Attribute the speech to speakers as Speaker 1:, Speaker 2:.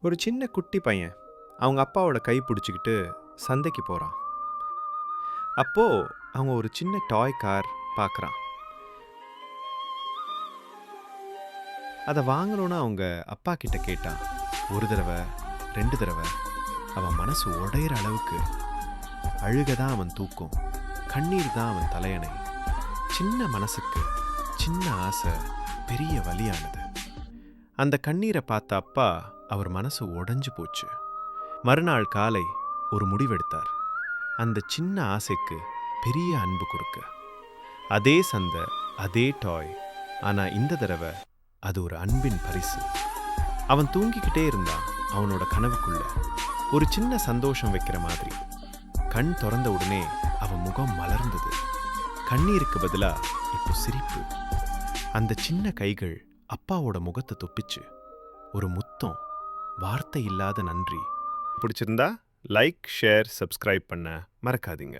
Speaker 1: ஒரு சின்ன குட்டி பையன் அவங்க அப்பாவோட கை பிடிச்சிக்கிட்டு சந்தைக்கு போகிறான். அப்போ அவங்க ஒரு சின்ன டாய் கார் பார்க்குறான். அதை வாங்கணும்னு அவங்க அப்பா கிட்ட கேட்டான். ஒரு தடவை, 2 தடவை. அவன் மனசு உடையிற அளவுக்கு அழுக தான் அவன் தூக்கம், கண்ணீர் தான் அவன் தலையணை. சின்ன மனசுக்கு சின்ன ஆசை பெரிய வலியானது. அந்த கண்ணீரை பார்த்த அப்பா அவர் மனசு உடைஞ்சு போச்சு. மறுநாள் காலை ஒரு முடிவெடுத்தார். அந்த சின்ன ஆசைக்கு பெரிய அன்பு கொடுக்க. அதே சந்தை, அதே டாய். ஆனா இந்த தடவை அது ஒரு அன்பின் பரிசு. அவன் தூங்கிக்கிட்டே இருந்தான். அவனோட கனவுக்குள்ள ஒரு சின்ன சந்தோஷம் வைக்கிற மாதிரி. கண் திறந்த உடனே அவன் முகம் மலர்ந்தது. கண்ணீருக்கு பதிலா இப்போ சிரிப்பு. அந்த சின்ன கைகள் அப்பாவோட முகத்தை தொப்பிச்சு. ஒரு முத்தம், வார்த்தை இல்லாத நன்றி. பிடிச்சிருந்தா லைக், ஷேர், சப்ஸ்கிரைப் பண்ண மறக்காதீங்க.